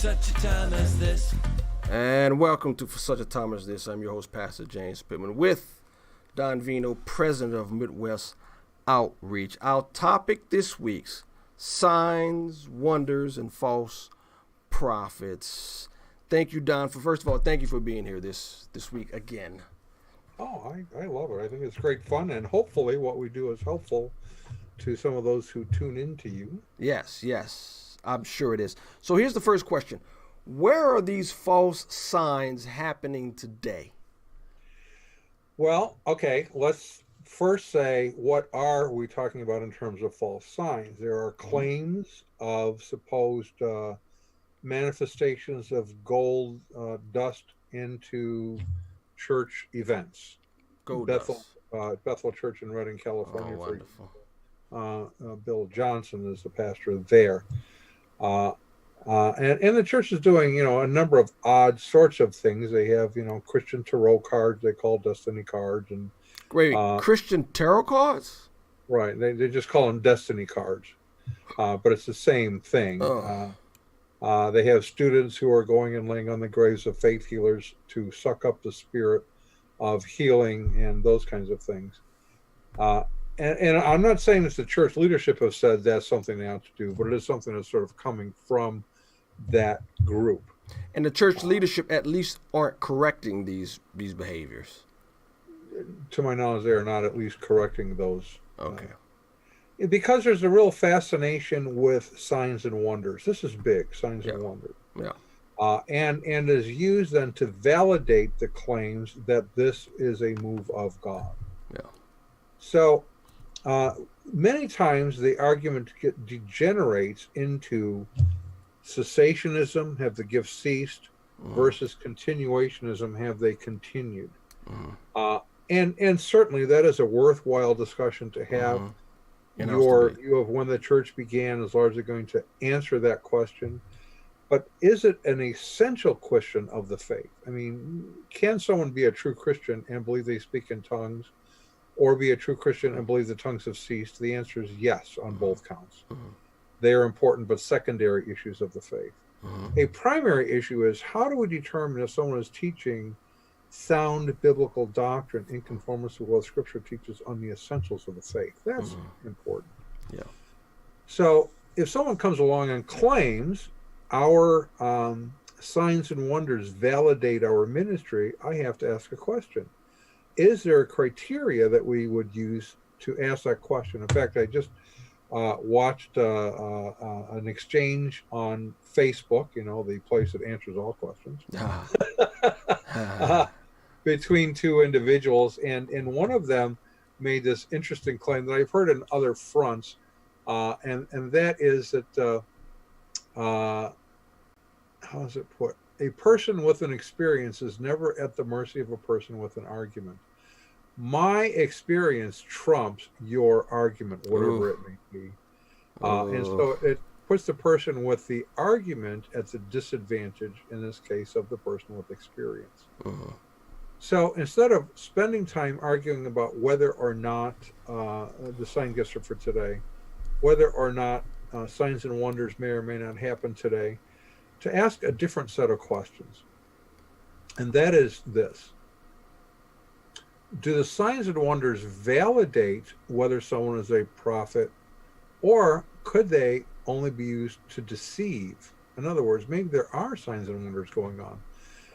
such a time as this. And welcome to For Such a Time as This. I'm your host, Pastor James Pittman, with Don Veinot, president of Midwest Outreach. Our topic this week's signs, wonders, and false prophets. Thank you, Don. First of all, thank you for being here this week again. Oh, I love it. I think it's great fun, and hopefully what we do is helpful to some of those who tune in to you. Yes, I'm sure it is. So here's the first question. Where are these false signs happening today? Well, okay, let's first say, what are we talking about in terms of false signs? There are claims of supposed manifestations of gold dust into church events. Gold Bethel, dust. Bethel Church in Redding, California. Oh, wonderful. Bill Johnson is the pastor there. And the church is doing, a number of odd sorts of things. They have, Christian tarot cards they call destiny cards. And Wait, Christian tarot cards? Right. They just call them destiny cards. But it's the same thing. Oh. They have students who are going and laying on the graves of faith healers to suck up the spirit of healing and those kinds of things. And I'm not saying that the church leadership have said that's something they ought to do, but it is something that's sort of coming from that group. And the church leadership at least aren't correcting these behaviors. To my knowledge, they are not at least correcting those. Okay. Because there's a real fascination with signs and wonders. This is big, signs and wonders. Yeah. And is used then to validate the claims that this is a move of God. Yeah. So many times the argument degenerates into cessationism, have the gifts ceased, versus continuationism, have they continued? And certainly that is a worthwhile discussion to have. Your view of when the church began is largely going to answer that question. But is it an essential question of the faith? I mean, can someone be a true Christian and believe they speak in tongues, or be a true Christian and believe the tongues have ceased? The answer is yes on both counts. They are important but secondary issues of the faith. A primary issue is, how do we determine if someone is teaching sound biblical doctrine in conformance with what Scripture teaches on the essentials of the faith? That's important. Yeah. So if someone comes along and claims our signs and wonders validate our ministry, I have to ask a question. Is there a criteria that we would use to ask that question? In fact, I just watched an exchange on Facebook, the place that answers all questions, between two individuals. And one of them made this interesting claim that I've heard in other fronts, and that is that, how is it put? A person with an experience is never at the mercy of a person with an argument. My experience trumps your argument, whatever it may be. And so it puts the person with the argument at the disadvantage, in this case, of the person with experience. So instead of spending time arguing about whether or not the sign gifts are for today, whether or not signs and wonders may or may not happen today, to ask a different set of questions. And that is this. Do the signs and wonders validate whether someone is a prophet, or could they only be used to deceive? In other words, maybe there are signs and wonders going on.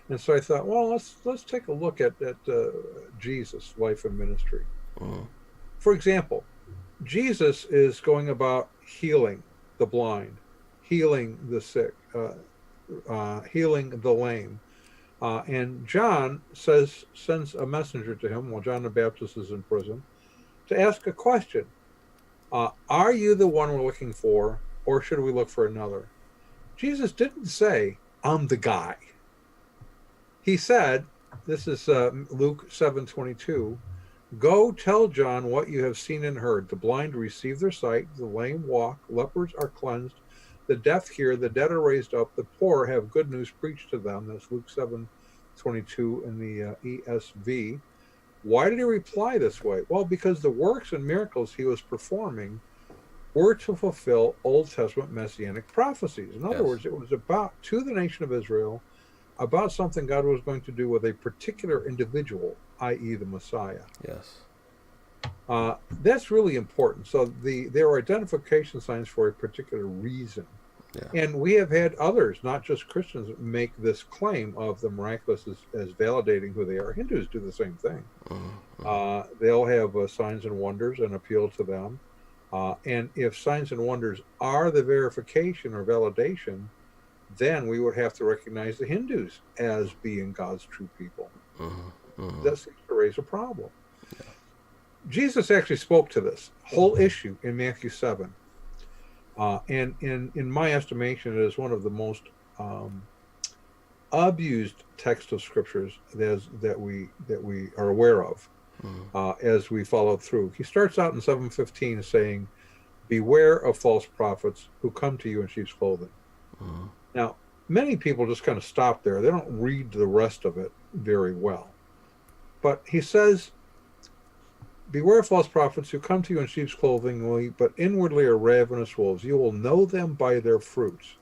And so I thought, well, let's take a look at Jesus' life and ministry. For example, Jesus is going about healing the blind, healing the sick, healing the lame. And John sends a messenger to him while John the Baptist is in prison to ask a question. Are you the one we're looking for, or should we look for another? Jesus didn't say, I'm the guy. He said, this is Luke 7:22, go tell John what you have seen and heard. The blind receive their sight, the lame walk, lepers are cleansed, the deaf hear, the dead are raised up, the poor have good news preached to them. That's Luke 7:22 in the ESV. Why did he reply this way? Well, because the works and miracles he was performing were to fulfill Old Testament messianic prophecies. In other Yes. words, it was about, to the nation of Israel, about something God was going to do with a particular individual, i.e., the Messiah. Yes. That's really important. So there are identification signs for a particular reason. Yeah. And we have had others, not just Christians, make this claim of the miraculous as validating who they are. Hindus do the same thing. They'll have signs and wonders and appeal to them. And if signs and wonders are the verification or validation, then we would have to recognize the Hindus as being God's true people. That seems to raise a problem. Jesus actually spoke to this whole issue in Matthew 7. And in my estimation, it is one of the most abused texts of scriptures that we are aware of as we follow through. He starts out in 7:15 saying, "Beware of false prophets who come to you in sheep's clothing." Now, many people just kind of stop there. They don't read the rest of it very well. But he says, "Beware of false prophets who come to you in sheep's clothing, but inwardly are ravenous wolves. You will know them by their fruits."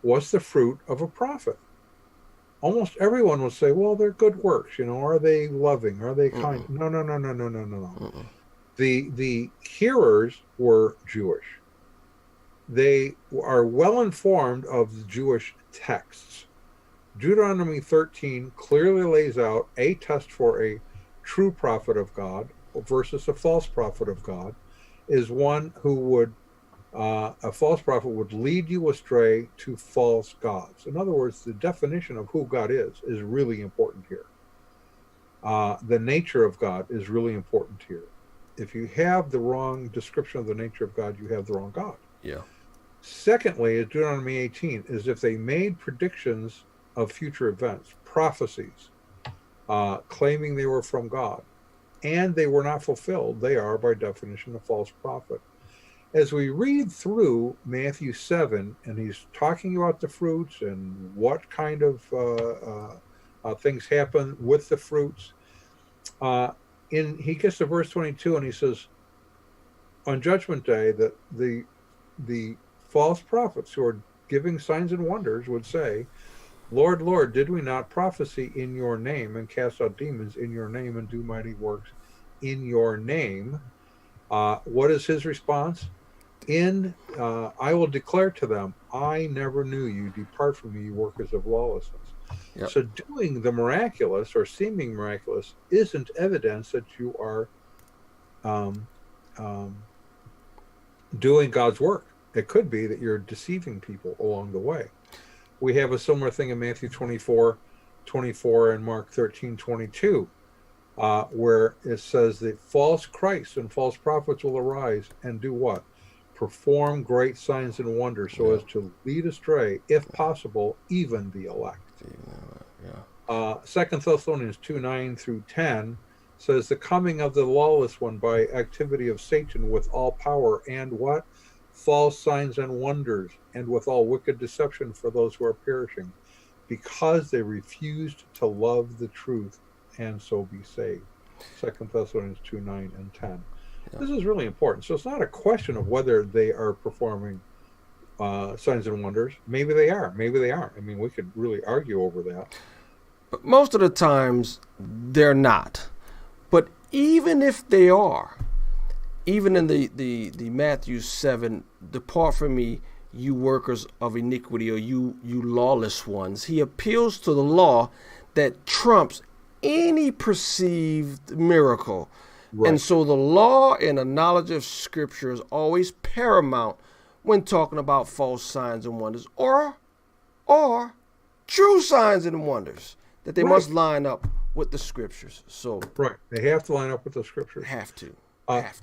What's the fruit of a prophet? Almost everyone will say, well, they're good works. Are they loving? Are they kind? No. The hearers were Jewish. They are well informed of the Jewish texts. Deuteronomy 13 clearly lays out a test for a true prophet of God versus a false prophet of God is one who would, a false prophet would lead you astray to false gods. In other words, the definition of who God is really important here. The nature of God is really important here. If you have the wrong description of the nature of God, you have the wrong God. Yeah. Secondly, is Deuteronomy 18, is if they made predictions of future events, prophecies, claiming they were from God, and they were not fulfilled, they are, by definition, a false prophet. As we read through Matthew 7, and he's talking about the fruits and what kind of things happen with the fruits, he gets to verse 22, and he says, on Judgment Day, that the false prophets who are giving signs and wonders would say, "Lord, Lord, did we not prophesy in your name and cast out demons in your name and do mighty works in your name?" What is his response? I will declare to them, "I never knew you. Depart from me, you workers of lawlessness." Yep. So doing the miraculous or seeming miraculous isn't evidence that you are doing God's work. It could be that you're deceiving people along the way. We have a similar thing in Matthew 24 and Mark 13:22, where it says that false Christs and false prophets will arise and do what? Perform great signs and wonders so as to lead astray, if possible, even the elect. 2 Thessalonians 2:9 through 10 says, "The coming of the lawless one by activity of Satan with all power and what? False signs and wonders, and with all wicked deception for those who are perishing, because they refused to love the truth and so be saved." 2 Thessalonians 2:9 and 10. Yeah. This is really important. So it's not a question of whether they are performing signs and wonders. Maybe they are. Maybe they aren't. I mean, we could really argue over that. But most of the times, they're not. But even if they are, even in the Matthew 7, "Depart from me, you workers of iniquity," or you lawless ones, he appeals to the law that trumps any perceived miracle. Right. And so the law and the knowledge of Scripture is always paramount when talking about false signs and wonders, or true signs and wonders, that they must line up with the Scriptures. So right, they have to line up with the Scriptures. Have to.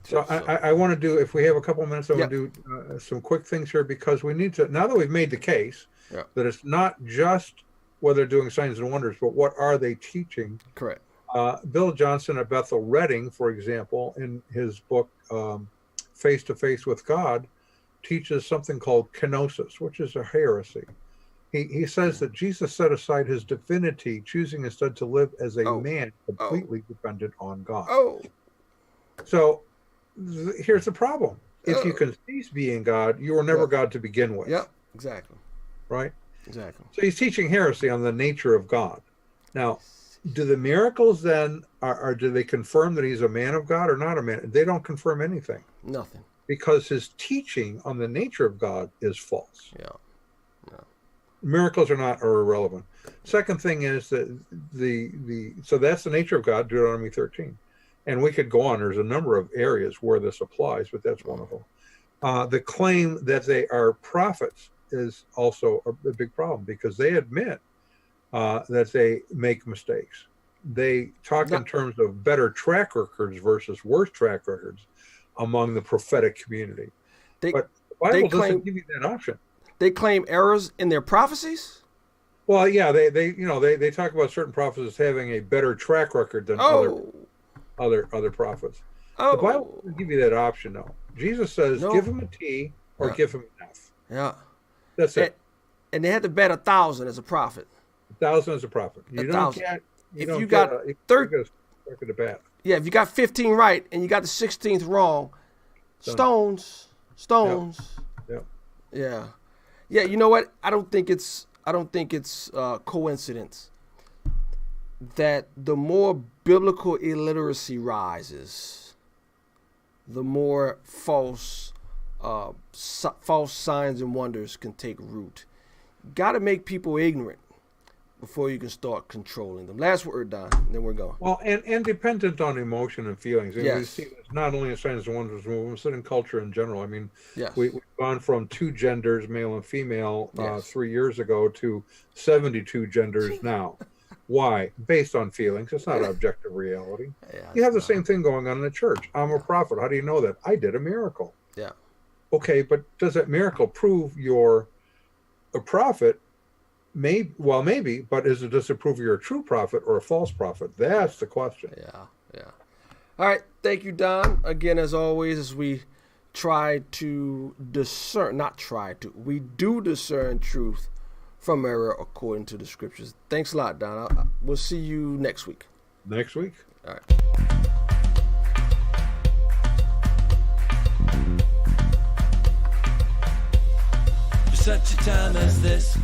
So I want to do, if we have a couple of minutes, I want to do some quick things here, because we need to, now that we've made the case that it's not just whether doing signs and wonders, but what are they teaching? Correct. Bill Johnson at Bethel Reading, for example, in his book Face to Face with God, teaches something called kenosis, which is a heresy. He says that Jesus set aside his divinity, choosing instead to live as a man completely dependent on God. So here's the problem. if you can cease being God, you were never God to begin with. Yep, exactly. Right? Exactly. So he's teaching heresy on the nature of God. Now, do the miracles then, do they confirm that he's a man of God or not a man? They don't confirm anything. Nothing. Because his teaching on the nature of God is false. Yeah. Miracles are irrelevant. Second thing is that so that's the nature of God, Deuteronomy 13. And we could go on. There's a number of areas where this applies, but that's one of them. The claim that they are prophets is also a big problem because they admit that they make mistakes. They talk in terms of better track records versus worse track records among the prophetic community. But the Bible doesn't give you that option. They claim errors in their prophecies? Well, yeah, they talk about certain prophets having a better track record than other prophets. The Bible doesn't give you that option, though. Jesus says, give him a T or give him an F. Yeah. That's it. And they had to bet 1,000 as a prophet. 1,000 as a prophet. You don't get. If you got 30, yeah, if you got 15 right and you got the 16th wrong, stones. Yeah. Yeah, you know what? I don't think it's coincidence that the more biblical illiteracy rises, the more false signs and wonders can take root. Got to make people ignorant before you can start controlling them. Last word, Don, and then we're going. Well, and dependent on emotion and feelings. Yes. We see this not only in Signs and Wonders movement, but in culture in general. I mean, yes. We've gone from 2 genders, male and female, 3 years ago to 72 genders now. Why? Based on feelings. It's not objective reality. Yeah, you have the same thing going on in the church. I'm a prophet. How do you know that? I did a miracle. Yeah. Okay, but does that miracle prove you're a prophet? Maybe, but does it prove you're a true prophet or a false prophet? That's the question. Yeah. All right. Thank you, Don. Again, as always, as we we do discern truth from error according to the scriptures. Thanks a lot, Don. We'll see you next week. Next week. All right. For such a time as this,